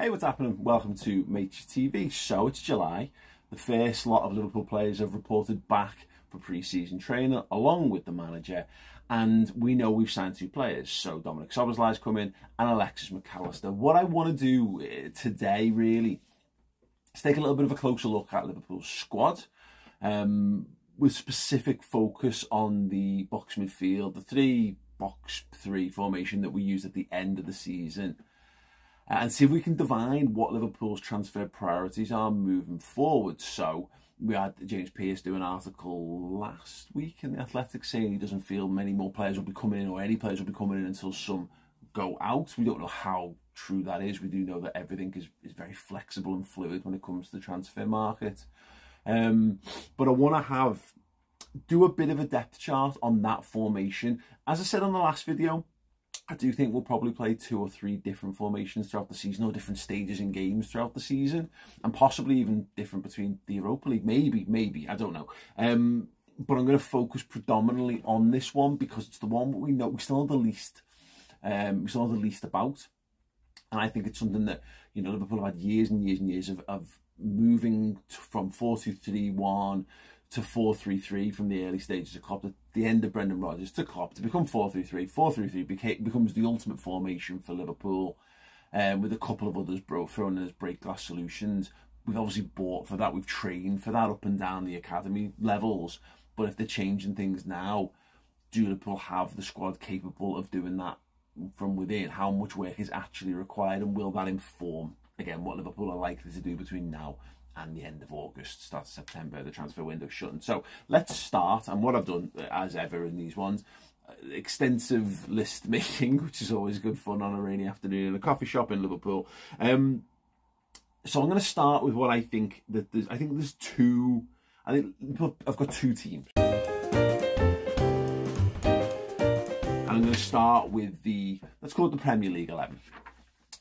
Hey, what's happening? Welcome to Matey TV. So it's July. The first lot of Liverpool players have reported back for pre-season training along with the manager, and we know we've signed two players. So Dominic Szoboszlai's come in and Alexis Mac Allister. What I want to do today really is take a little bit of a closer look at Liverpool's squad, with specific focus on the box midfield, the 3-box-3 formation that we used at the end of the season, and see if we can divine what Liverpool's transfer priorities are moving forward. So we had James Pearce do an article last week in The Athletic saying he doesn't feel many more players will be coming in, or any players will be coming in until some go out. We don't know how true that is. We do know that everything is very flexible and fluid when it comes to the transfer market. But I want to do a bit of a depth chart on that formation. As I said on the last video, I do think we'll probably play 2 or 3 different formations throughout the season, or different stages in games throughout the season, and possibly even different between the Europa League. Maybe, I don't know. But I'm going to focus predominantly on this one because it's the one we know we still know the least. We still know the least about, and I think it's something that, you know, Liverpool have had years and years and years of moving from 4-2-3-1 to 4-3-3 from the early stages of Klopp, at the end of Brendan Rodgers, to Klopp, to become 4-3-3. 4-3-3 becomes the ultimate formation for Liverpool, with a couple of others thrown in as break glass solutions. We've obviously bought for that, we've trained for that up and down the academy levels, but if they're changing things now, do Liverpool have the squad capable of doing that from within? How much work is actually required, and will that inform, again, what Liverpool are likely to do between now and the end of August, start of September, the transfer window shutting? So let's start, and what I've done, as ever in these ones, extensive list making, which is always good fun on a rainy afternoon in a coffee shop in Liverpool. So I'm going to start with what I think that there's. I think I've got 2 teams. I'm going to start with let's call it the Premier League 11.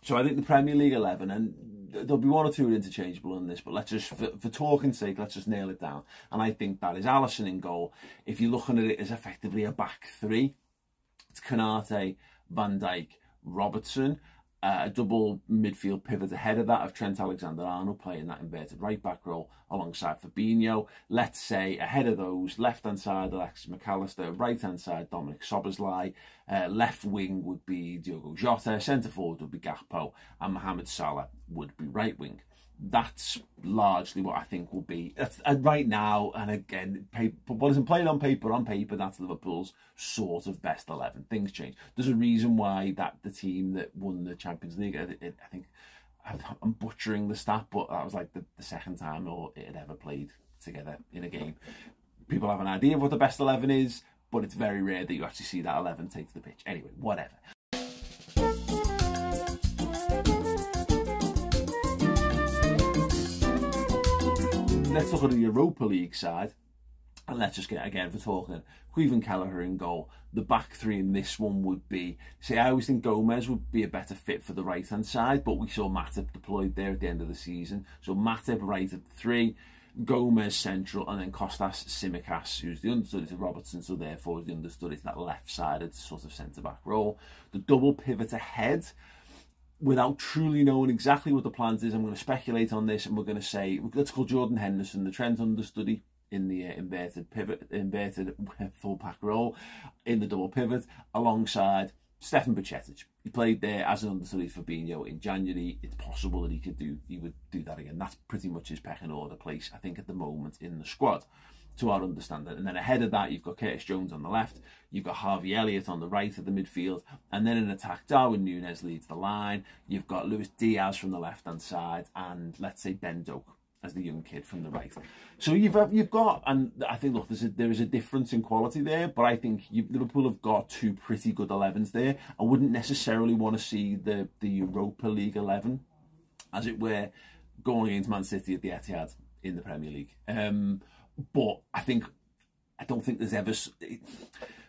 So I think the Premier League 11, and there'll be 1 or 2 interchangeable in this, but let's just, for talking's sake, let's just nail it down. And I think that is Alisson in goal. If you're looking at it as effectively a back 3, it's Konate, Van Dijk, Robertson. A double midfield pivot ahead of that of Trent Alexander-Arnold playing that inverted right-back role alongside Fabinho. Let's say ahead of those, left-hand side Alexis Mac Allister, right-hand side Dominic Szoboszlai, left wing would be Diogo Jota, centre-forward would be Gakpo, and Mohamed Salah would be right wing. That's largely what I think will be right now. And again, what isn't played on paper, that's Liverpool's sort of best 11. Things change. There's a reason why the team that won the Champions League, I think I'm butchering the stat, but that was like the second time it had ever played together in a game. People have an idea of what the best 11 is, but it's very rare that you actually see that 11 take to the pitch. Anyway, whatever. Let's look at the Europa League side, and let's just get, again, for talking, Caoimhin Kelleher in goal. The back 3 in this one would be, I always think Gomez would be a better fit for the right-hand side, but we saw Matip deployed there at the end of the season. So Matip right at 3, Gomez central, and then Kostas Tsimikas, who's the understudy to Robertson, so therefore is the understudy to that left-sided sort of centre-back role. The double pivot ahead, without truly knowing exactly what the plans is, I'm going to speculate on this, and we're going to say, let's call Jordan Henderson the Trent understudy in the inverted full-back role in the double pivot, alongside Stefan Bajcetic. He played there as an understudy for Fabinho in January. It's possible that he would do that again. That's pretty much his pecking order place, I think, at the moment in the squad, to our understanding. And then ahead of that, you've got Curtis Jones on the left, you've got Harvey Elliott on the right of the midfield, and then in attack, Darwin Nunes leads the line. You've got Luis Diaz from the left-hand side, and let's say Ben Doak as the young kid from the right. So you've got, and I think, look, there is a difference in quality there, but I think Liverpool have got 2 pretty good 11s there. I wouldn't necessarily want to see the Europa League 11, as it were, going against Man City at the Etihad in the Premier League. But I don't think there's ever,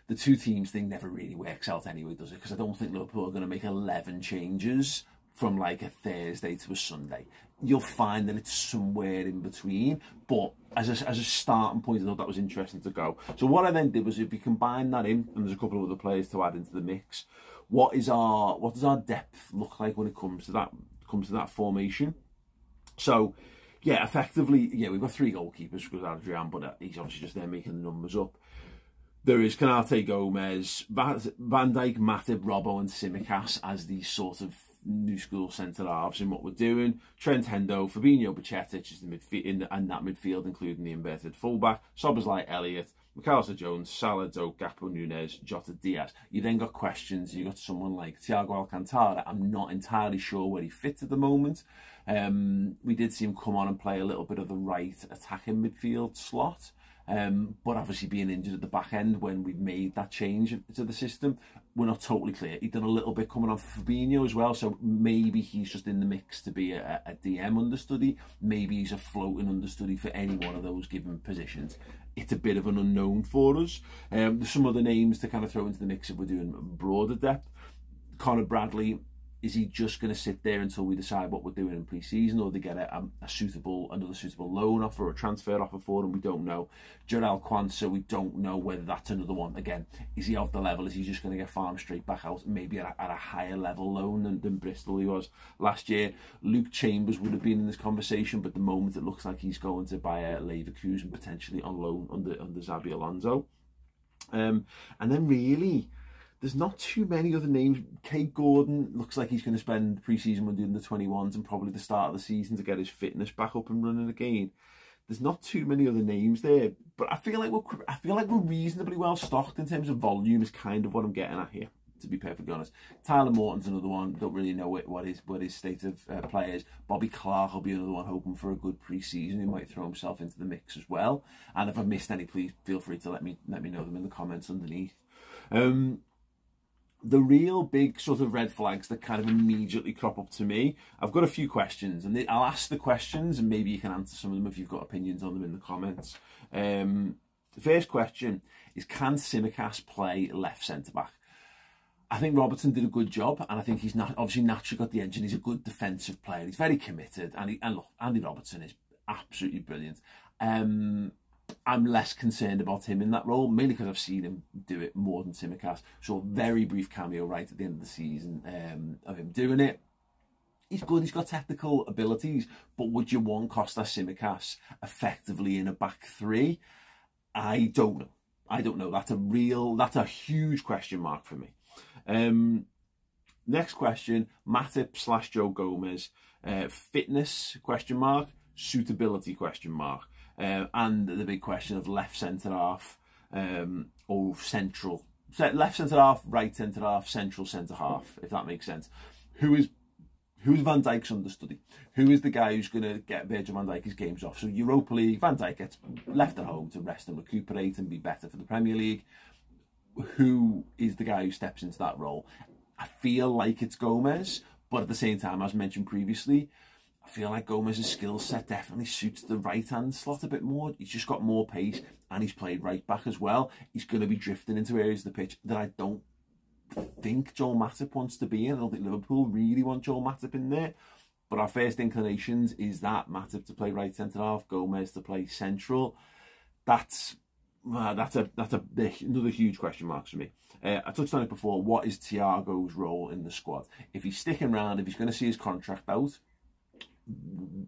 the 2 teams thing never really works out anyway, does it? Because I don't think Liverpool are going to make 11 changes from like a Thursday to a Sunday. You'll find that it's somewhere in between, but as a starting point, I thought that was interesting to go. So what I then did was, if you combine that in, and there's a couple of other players to add into the mix, what does our depth look like when it comes to that comes to that formation. So, yeah, effectively, yeah, we've got 3 goalkeepers because Adrian, but he's obviously just there making the numbers up. There is Konate, Gomez, Van Dijk, Matip, Robbo and Tsimikas as these sort of new school centre-halves in what we're doing. Trent, Hendo, Fabinho, Bajcetic is the midfield, and that midfield, including the inverted fullback. Szoboszlai, Elliott, Mac Allister, Jones, Salah, Doak, Gakpo, Nunes, Jota, Diaz. You then got questions. You got someone like Thiago Alcantara. I'm not entirely sure where he fits at the moment. We did see him come on and play a little bit of the right attacking midfield slot. But obviously being injured at the back end when we made that change to the system, we're not totally clear. He'd done a little bit coming on for Fabinho as well, so maybe he's just in the mix to be a DM understudy. Maybe he's a floating understudy for any one of those given positions. It's a bit of an unknown for us. There's some other names to kind of throw into the mix if we're doing broader depth. Conor Bradley, is he just going to sit there until we decide what we're doing in pre-season, or they get another suitable loan offer or a transfer offer for him? We don't know. Jarell Quansah, we don't know whether that's another one. Again, is he of the level? Is he just going to get farmed straight back out, maybe at a higher level loan than Bristol he was last year? Luke Chambers would have been in this conversation, but at the moment it looks like he's going to Bayer Leverkusen, potentially on loan under Xabi Alonso. And then really, there's not too many other names. Kate Gordon looks like he's going to spend pre-season with the under-21s and probably the start of the season to get his fitness back up and running again. There's not too many other names there, but I feel like we're reasonably well stocked in terms of volume. Is kind of what I'm getting at here, to be perfectly honest. Tyler Morton's another one. Don't really know what his state of play is. Bobby Clark will be another one, hoping for a good pre-season. He might throw himself into the mix as well. And if I've missed any, please feel free to let me know them in the comments underneath. The real big sort of red flags that kind of immediately crop up to me, I've got a few questions, and I'll ask the questions and maybe you can answer some of them if you've got opinions on them in the comments. The first question is, can Tsimikas play left centre-back? I think Robertson did a good job, and I think he's obviously naturally got the engine. He's a good defensive player. He's very committed, and look, Andy Robertson is absolutely brilliant. I'm less concerned about him in that role, mainly because I've seen him do it more than Tsimikas. So a very brief cameo right at the end of the season of him doing it. He's good, he's got technical abilities, but would you want Kostas Tsimikas effectively in a back three? I don't know. That's a huge question mark for me. Next question, Matip / Joe Gomez. Fitness, question mark. Suitability, question mark. And the big question of left centre-half or central. Left centre-half, right centre-half, central centre-half, if that makes sense. Who's Van Dijk's understudy? Who is the guy who's going to get Virgil van Dijk's games off? So Europa League, Van Dijk gets left at home to rest and recuperate and be better for the Premier League. Who is the guy who steps into that role? I feel like it's Gomez, but at the same time, as mentioned previously, I feel like Gomez's skill set definitely suits the right-hand slot a bit more. He's just got more pace, and he's played right-back as well. He's going to be drifting into areas of the pitch that I don't think Joel Matip wants to be in. I don't think Liverpool really want Joel Matip in there. But our first inclinations is that Matip to play right centre-half, Gomez to play central. That's another huge question mark for me. I touched on it before. What is Thiago's role in the squad? If he's sticking around, if he's going to see his contract out,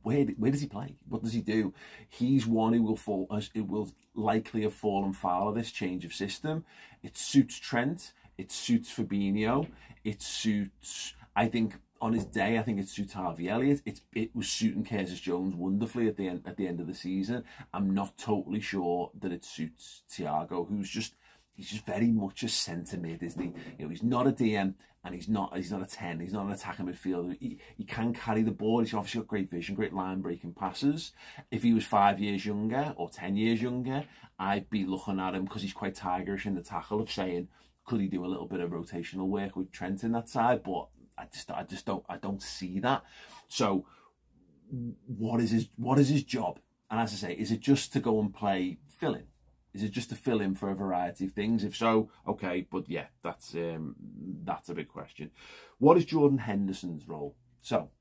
where does he play? What does he do? He's one who will likely have fallen foul of this change of system. It suits Trent. It suits Fabinho. It suits, I think, on his day, I think it suits Harvey Elliott. It was suiting Curtis Jones wonderfully at the end of the season. I'm not totally sure that it suits Thiago, he's just very much a centre mid, isn't he? You know, he's not a DM and he's not a 10. He's not an attacking midfielder. He can carry the ball. He's obviously got great vision, great line breaking passes. If he was 5 years younger or 10 years younger, I'd be looking at him, because he's quite tigerish in the tackle, of saying, could he do a little bit of rotational work with Trent in that side? But I don't see that. So what is his job? And as I say, is it just to go and play fill in? Is it just to fill in for a variety of things? If so, okay, but yeah, that's a big question. What is Jordan Henderson's role? So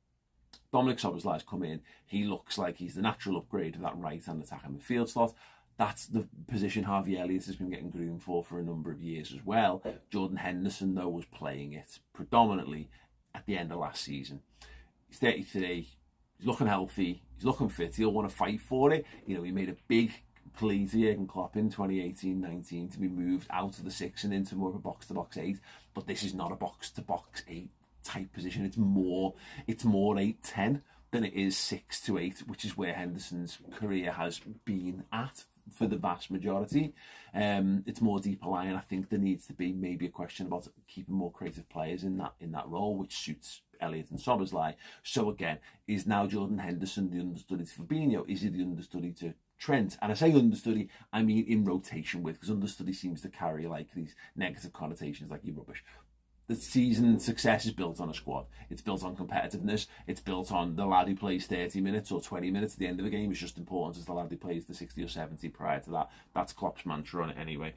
Dominic Szoboszlai's come in. He looks like he's the natural upgrade of that right-hand attacking midfield slot. That's the position Harvey Elliott has been getting groomed for a number of years as well. Jordan Henderson, though, was playing it predominantly at the end of last season. He's 33. He's looking healthy. He's looking fit. He'll want to fight for it. You know, he made a big plea to Jurgen Klopp in 2018-19 to be moved out of the 6 and into more of a box-to-box 8. But this is not a box-to-box 8 type position. It's more 8-10 than it is 6-8, which is where Henderson's career has been at for the vast majority. It's more deeper lying. I think there needs to be maybe a question about keeping more creative players in that role, which suits Elliott and Szoboszlai. So again, is now Jordan Henderson the understudy to Fabinho? Is he the understudy to Trent? And I say understudy, I mean in rotation with, because understudy seems to carry like these negative connotations, like you're rubbish. The season success is built on a squad. It's built on competitiveness. It's built on the lad who plays 30 minutes or 20 minutes at the end of the game is just important as the lad who plays the 60 or 70 prior to that. That's Klopp's mantra on it anyway.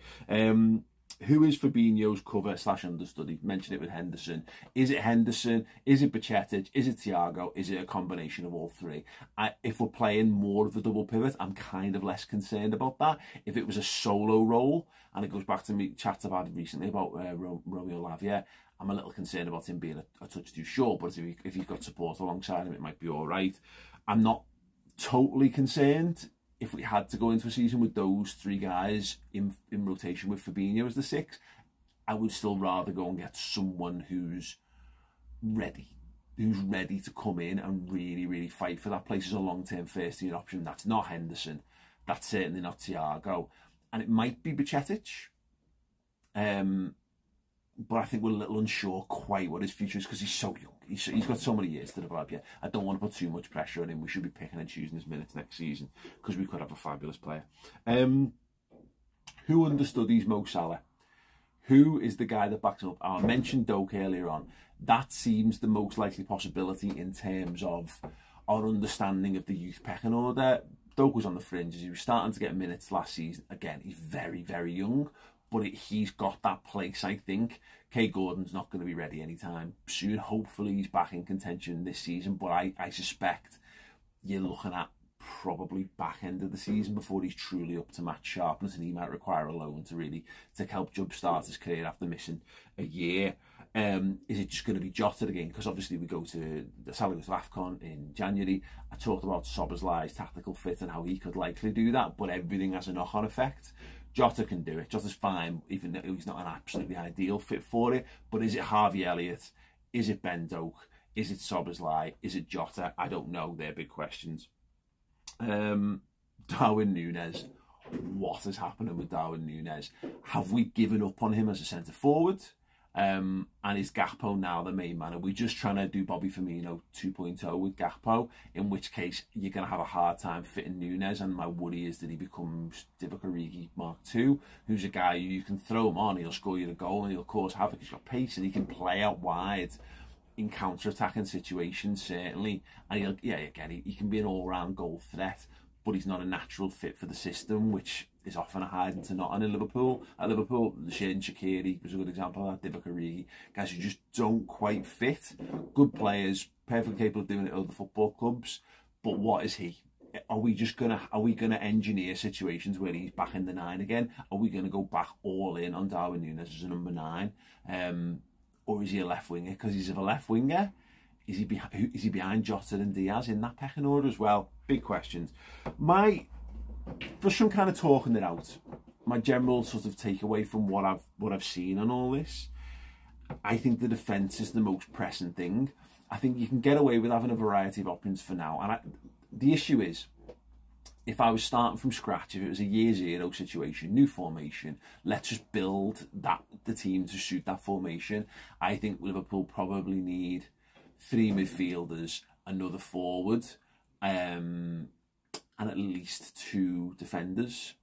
Who is Fabinho's cover/understudy? Mention it with Henderson. Is it Henderson? Is it Bajcetic? Is it Thiago? Is it a combination of all three? If we're playing more of the double pivot, I'm kind of less concerned about that. If it was a solo role, and it goes back to me chats I've had recently about Romeo Lavia, I'm a little concerned about him being a touch too short, but if he's got support alongside him, it might be all right. I'm not totally concerned if we had to go into a season with those three guys in rotation with Fabinho as the 6. I would still rather go and get someone who's ready to come in and really, really fight for that place as a long-term first-team option. That's not Henderson. That's certainly not Thiago. And it might be Bajcetic. But I think we're a little unsure quite what his future is because he's so young. He's got so many years to develop yet. I don't want to put too much pressure on him. We should be picking and choosing his minutes next season because we could have a fabulous player. Who understudies Mo Salah? Who is the guy that backs him up? I mentioned Doak earlier on. That seems the most likely possibility in terms of our understanding of the youth pecking order. Doak was on the fringes. He was starting to get minutes last season. Again, he's very, very young. But he's got that place, I think. Kay Gordon's not going to be ready anytime soon. Hopefully he's back in contention this season. But I suspect you're looking at probably back end of the season before he's truly up to match sharpness, and he might require a loan to help jumpstart his career after missing a year. Is it just going to be Jota again? Because obviously we go to the Salah goes to AFCON in January. I talked about Szoboszlai's tactical fit and how he could likely do that, but everything has a knock-on effect. Jota can do it. Jota's fine, even though he's not an absolutely ideal fit for it. But is it Harvey Elliott? Is it Ben Doak? Is it Szoboszlai? Is it Jota? I don't know. They're big questions. Darwin Nunes. What is happening with Darwin Nunes? Have we given up on him as a centre forward? And is Gakpo now the main man? Are we just trying to do Bobby Firmino 2.0 with Gakpo? In which case, you're going to have a hard time fitting Nunes, and my worry is that he becomes Divock Origi Mark II, who's a guy you can throw him on, he'll score you a goal, and he'll cause havoc. He's got pace, and he can play out wide in counter-attacking situations, certainly. And he can be an all-round goal threat, but he's not a natural fit for the system, which is often a hiding to not in Liverpool. At Liverpool, Xherdan Shaqiri was a good example of that. Divock Origi, guys who just don't quite fit. Good players, perfectly capable of doing it at other football clubs, but what is he? Are we gonna engineer situations where he's back in the 9 again? Are we gonna go back all in on Darwin Nunes as a number 9, or is he a left winger? Because he's a left winger. Is he behind Jota and Diaz in that pecking order as well? Big questions. Just from kind of talking it out, my general sort of takeaway from what I've seen on all this, I think the defence is the most pressing thing. I think you can get away with having a variety of options for now. And the issue is, if I was starting from scratch, if it was a year zero situation, new formation, let's just build the team to suit that formation. I think Liverpool probably need 3 midfielders, another forward, and at least 2 defenders.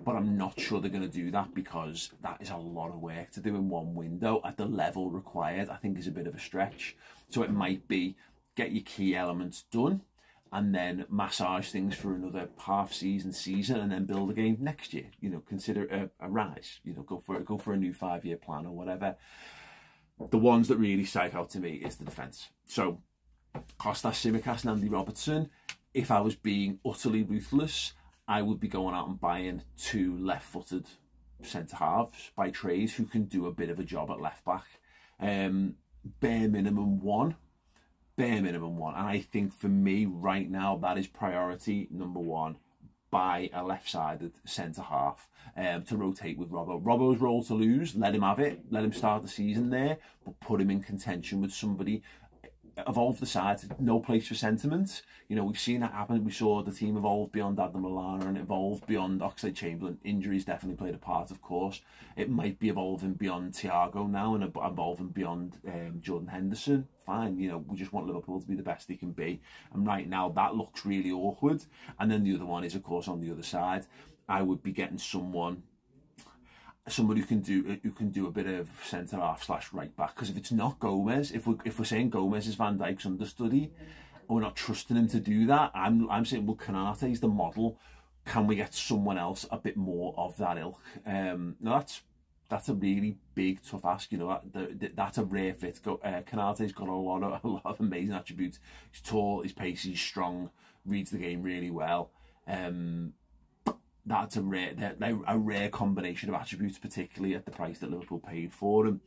But I'm not sure they're going to do that because that is a lot of work to do in one window at the level required. I think is a bit of a stretch. So it might be get your key elements done and then massage things for another half season, and then build again next year. Consider a rise. Go for a new 5-year plan or whatever. The ones that really strike out to me is the defence. So Kostas Tsimikas and Andy Robertson. If I was being utterly ruthless, I would be going out and buying 2 left-footed centre-halves by trade who can do a bit of a job at left-back. Bare minimum 1 bare minimum one. And I think for me right now, that is priority number one. Buy a left-sided centre-half to rotate with Robbo. Robbo's role to lose, let him have it, let him start the season there, but put him in contention with somebody. Evolve the side, no place for sentiment. You know, we've seen that happen. We saw the team evolve beyond Adam Lallana and evolve beyond Oxlade-Chamberlain. Injuries definitely played a part, of course. It might be evolving beyond Thiago now and evolving beyond Jordan Henderson. Fine, you know, we just want Liverpool to be the best they can be. And right now, that looks really awkward. And then the other one is, of course, on the other side. I would be getting someone who can do a bit of centre half / right back, because if it's not Gomez, if we're saying Gomez is Van Dijk's understudy, and we're not trusting him to do that, I'm saying, well, Konate's the model. Can we get someone else a bit more of that ilk? Now that's a really big, tough ask. You know, that's a rare fit. Konate's got a lot of amazing attributes. He's tall, he's pacey, he's strong, reads the game really well. That's a rare combination of attributes, particularly at the price that Liverpool paid for him.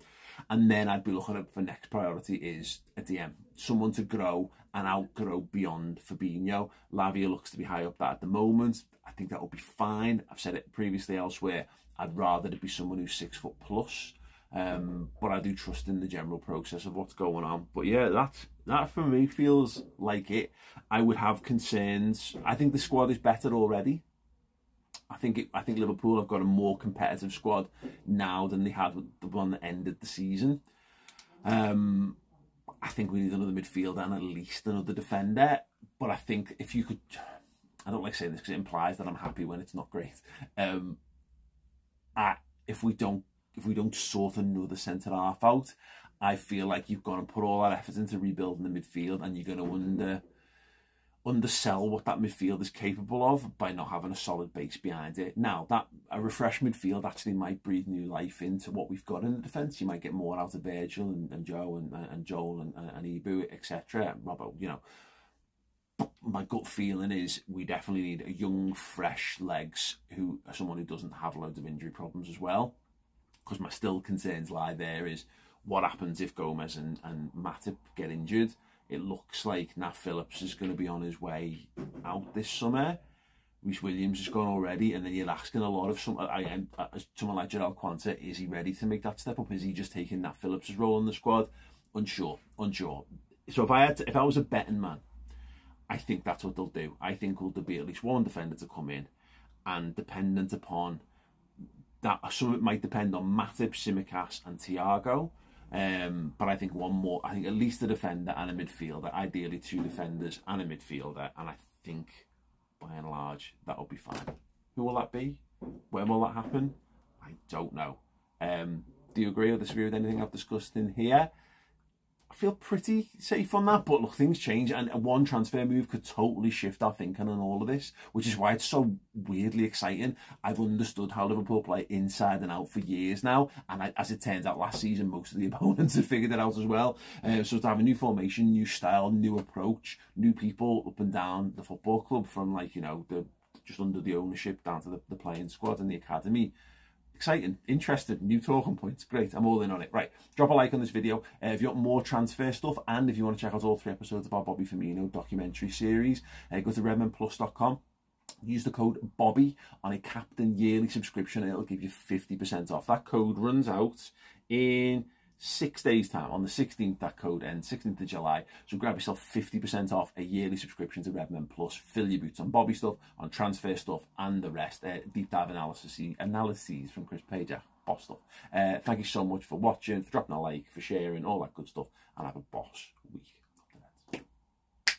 And then I'd be looking at, for next priority is a DM, someone to grow and outgrow beyond Fabinho. Lavia looks to be high up that at the moment. I think that will be fine. I've said it previously elsewhere. I'd rather it be someone who's 6 foot plus. But I do trust in the general process of what's going on. But yeah, that for me feels like it. I would have concerns. I think the squad is better already. I think Liverpool have got a more competitive squad now than they had with the one that ended the season. I think we need another midfielder and at least another defender. But I think if you could, I don't like saying this because it implies that I'm happy when it's not great. If we don't sort another centre half out, I feel like you've got to put all that effort into rebuilding the midfield, and you're going to undersell what that midfield is capable of by not having a solid base behind it. Now, that a refreshed midfield actually might breathe new life into what we've got in the defence. You might get more out of Virgil and Joe and Joel and Ibu, etc. Robert, you know. My gut feeling is we definitely need a young, fresh legs, someone who doesn't have loads of injury problems as well. Because my still concerns lie there is what happens if Gomez and Matip get injured. It looks like Nat Phillips is going to be on his way out this summer. Rhys Williams has gone already, and then you're asking a lot of someone like Jarell Quanta, is he ready to make that step up? Is he just taking Nat Phillips' role in the squad? Unsure. So if I was a betting man, I think that's what they'll do. I think there'll be at least one defender to come in, and dependent upon that, some of it might depend on Matip, Tsimikas and Thiago. But I think one more, I think at least a defender and a midfielder, ideally 2 defenders and a midfielder, and I think by and large that'll be fine. Who will that be? When will that happen? I don't know. Do you agree or disagree with anything I've discussed in here? I feel pretty safe on that, but look, things change, and one transfer move could totally shift our thinking on all of this, which is why it's so weirdly exciting. I've understood how Liverpool play inside and out for years now, and as it turns out, last season most of the opponents have figured it out as well. So to have a new formation, new style, new approach, new people up and down the football club, from like, you know, just under the ownership down to the playing squad and the academy. Exciting, interested, new talking points. Great, I'm all in on it. Right, drop a like on this video if you want more transfer stuff, and if you want to check out all 3 episodes of our Bobby Firmino documentary series, go to redmanplus.com. Use the code Bobby on a Captain yearly subscription, and it'll give you 50% off. That code runs out in 6 days' time. On the 16th, that code ends, 16th of July. So grab yourself 50% off a yearly subscription to Redman Plus. Fill your boots on Bobby stuff, on transfer stuff, and the rest. Deep dive analyses from Chris Pager, boss stuff. Thank you so much for watching, for dropping a like, for sharing, all that good stuff, and have a boss week.